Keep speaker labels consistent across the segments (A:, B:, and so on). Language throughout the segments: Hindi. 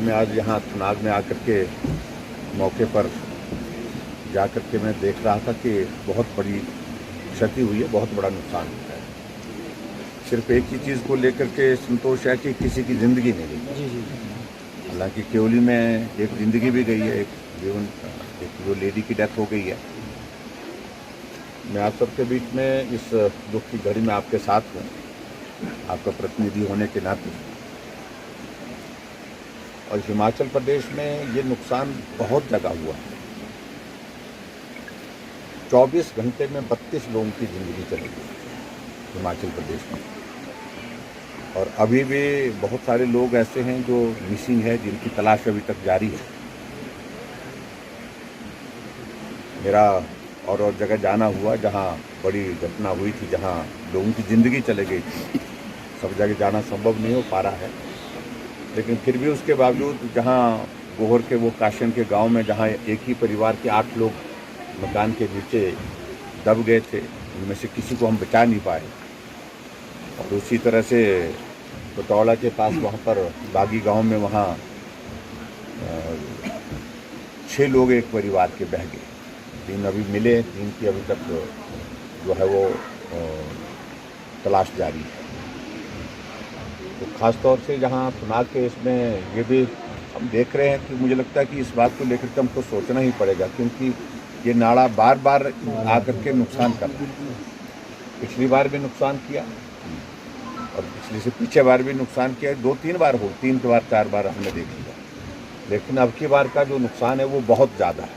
A: मैं आज यहाँ थनाग में आकर के मौके पर जा कर के मैं देख रहा था कि बहुत बड़ी क्षति हुई है, बहुत बड़ा नुकसान हुआ है। सिर्फ एक ही चीज़ को लेकर के संतोष है कि किसी की ज़िंदगी नहीं गई। हालांकि केवली में एक ज़िंदगी भी गई है, एक जो लेडी की डेथ हो गई है। मैं आप सबके बीच में इस दुख की घड़ी में आपके साथ हूँ, आपका प्रतिनिधि होने के नाते। और हिमाचल प्रदेश में ये नुकसान बहुत जगह हुआ है। 24 घंटे में 32 लोगों की ज़िंदगी चली गई हिमाचल प्रदेश में। और अभी भी बहुत सारे लोग ऐसे हैं जो मिसिंग है, जिनकी तलाश अभी तक जारी है। मेरा और जगह जाना हुआ जहां बड़ी घटना हुई थी, जहां लोगों की ज़िंदगी चली गई थी। सब जगह जाना संभव नहीं हो पा रहा है, लेकिन फिर भी उसके बावजूद जहां गोहर के वो काशन के गांव में जहां एक ही परिवार के 8 लोग मकान के नीचे दब गए थे, उनमें से किसी को हम बचा नहीं पाए। और उसी तरह से पटौड़ा के पास वहाँ पर बागी गांव में वहाँ 6 लोग एक परिवार के बह गए। 3 अभी मिले, 3 की अभी तक जो है वो तलाश जारी है। तो ख़ास तौर से जहाँ थनाग के इसमें ये भी हम देख रहे हैं कि मुझे लगता है कि इस बात को लेकर के हमको सोचना ही पड़ेगा, क्योंकि ये नाला बार बार आकर के नुकसान कर रहा है। पिछली बार भी नुकसान किया और पिछली से पीछे बार भी नुकसान किया। 2-3 बार हो, 3 बार 4 बार हमने देख लिया, लेकिन अब की बार का जो नुकसान है वो बहुत ज़्यादा है।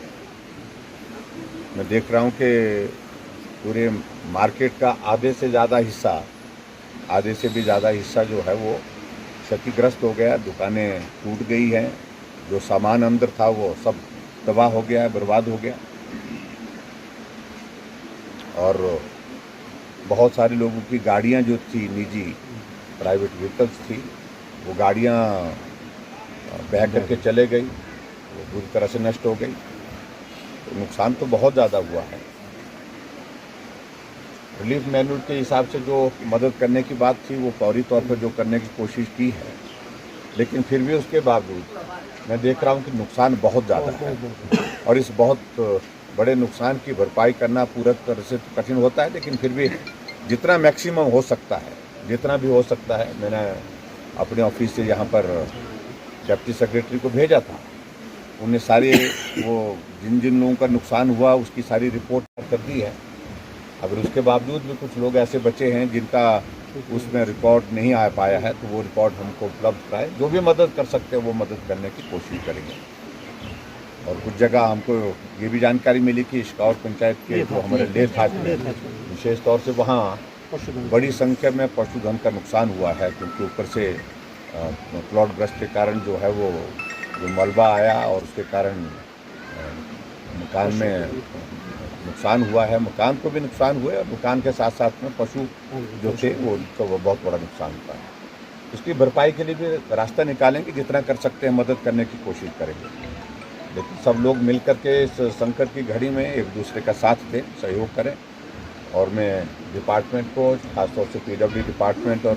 A: मैं देख रहा हूँ कि पूरे मार्केट का आधे से भी ज़्यादा हिस्सा जो है वो क्षतिग्रस्त हो गया। दुकानें टूट गई हैं, जो सामान अंदर था वो सब तबाह हो गया है, बर्बाद हो गया। और बहुत सारे लोगों की गाड़ियां जो थी, निजी प्राइवेट व्हीकल्स थी, वो गाड़ियां बह करके चले गई, वो पूरी तरह से नष्ट हो गई। तो नुकसान तो बहुत ज़्यादा हुआ है। रिलीफ मैनुअल के हिसाब से जो मदद करने की बात थी वो फौरी तौर पर जो करने की कोशिश की है, लेकिन फिर भी उसके बावजूद मैं देख रहा हूँ कि नुकसान बहुत ज़्यादा है। और इस बहुत बड़े नुकसान की भरपाई करना पूरा तरह से कठिन होता है, लेकिन फिर भी जितना मैक्सिमम हो सकता है, जितना भी हो सकता है। मैंने अपने ऑफिस से यहाँ पर डिप्टी सेक्रेटरी को भेजा था, उन्हें सारे वो जिन लोगों का नुकसान हुआ उसकी सारी रिपोर्ट कर दी है। अगर उसके बावजूद भी कुछ लोग ऐसे बचे हैं जिनका उसमें रिकॉर्ड नहीं आ पाया है, तो वो रिकॉर्ड हमको उपलब्ध कराए। जो भी मदद कर सकते हैं वो मदद करने की कोशिश करेंगे। और कुछ जगह हमको ये भी जानकारी मिली कि इश्कावर पंचायत के जो हमारे लेथाज में विशेष तौर से वहाँ बड़ी संख्या में पशुधन का नुकसान हुआ है, क्योंकि ऊपर से प्लॉट ब्रस्ट के कारण जो है वो मलबा आया और उसके कारण मकान में नुकसान हुआ है। मकान को भी नुकसान हुआ है और मकान के साथ साथ में पशु जो थे वो बहुत बड़ा नुकसान हुआ है। उसकी भरपाई के लिए भी रास्ता निकालेंगे, जितना कर सकते हैं मदद करने की कोशिश करेंगे। लेकिन सब लोग मिल कर के इस संकट की घड़ी में एक दूसरे का साथ दें, सहयोग करें। और मैं डिपार्टमेंट को, खासतौर से पीडब्ल्यू डिपार्टमेंट और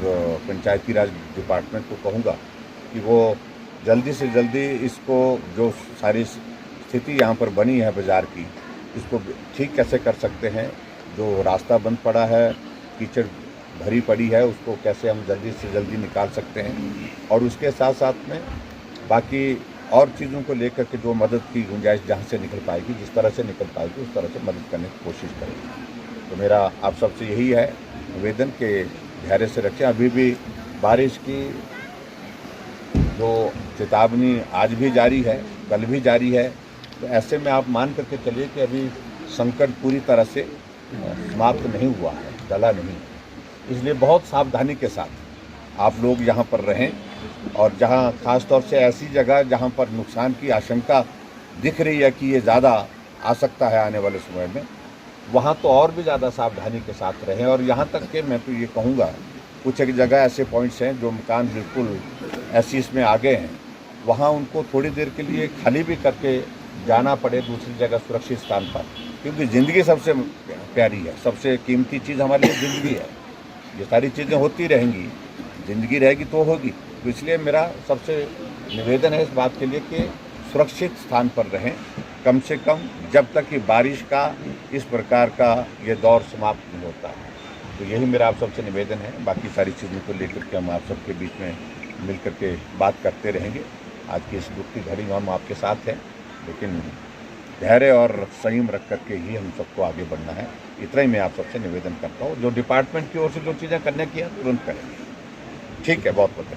A: पंचायती राज डिपार्टमेंट को कहूँगा कि वो जल्दी से जल्दी इसको, जो सारी स्थिति यहाँ पर बनी है बाज़ार की, इसको ठीक कैसे कर सकते हैं। जो रास्ता बंद पड़ा है, कीचड़ भरी पड़ी है, उसको कैसे हम जल्दी से जल्दी निकाल सकते हैं। और उसके साथ साथ में बाकी और चीज़ों को लेकर के जो मदद की गुंजाइश जहाँ से निकल पाएगी, जिस तरह से निकल पाएगी, उस तरह से मदद करने की कोशिश करेंगे। तो मेरा आप सबसे यही है निवेदन कि धैर्य से रखें। अभी भी बारिश की जो चेतावनी आज भी जारी है, कल भी जारी है, तो ऐसे में आप मान करके चलिए कि अभी संकट पूरी तरह से समाप्त नहीं हुआ है, टला नहीं। इसलिए बहुत सावधानी के साथ आप लोग यहाँ पर रहें। और जहाँ ख़ास तौर से ऐसी जगह जहाँ पर नुकसान की आशंका दिख रही है कि ये ज़्यादा आ सकता है आने वाले समय में, वहाँ तो और भी ज़्यादा सावधानी के साथ रहें। और यहाँ तक कि मैं तो ये कहूँगा, कुछ एक जगह ऐसे पॉइंट्स हैं जो मकान बिल्कुल ऐसी इसमें आ गए हैं, वहाँ उनको थोड़ी देर के लिए खाली भी करके जाना पड़े दूसरी जगह सुरक्षित स्थान पर, क्योंकि ज़िंदगी सबसे प्यारी है, सबसे कीमती चीज़ हमारे लिए ज़िंदगी है। ये सारी चीज़ें होती रहेंगी, ज़िंदगी रहेगी तो होगी। तो इसलिए मेरा सबसे निवेदन है इस बात के लिए कि सुरक्षित स्थान पर रहें, कम से कम जब तक कि बारिश का इस प्रकार का ये दौर समाप्त नहीं होता है। तो यही मेरा आप सबसे निवेदन है। बाकी सारी चीज़ों को लेकर के हम आप सबके बीच में मिल कर के बात करते रहेंगे। आज की इस दुख की घड़ी में हम आपके साथ हैं, लेकिन धैर्य और संयम रख करके ही हम सबको आगे बढ़ना है। इतना ही मैं आप सबसे निवेदन करता हूँ। जो डिपार्टमेंट की ओर से जो चीज़ें करने की है तुरंत करेंगे। ठीक है, बहुत बहुत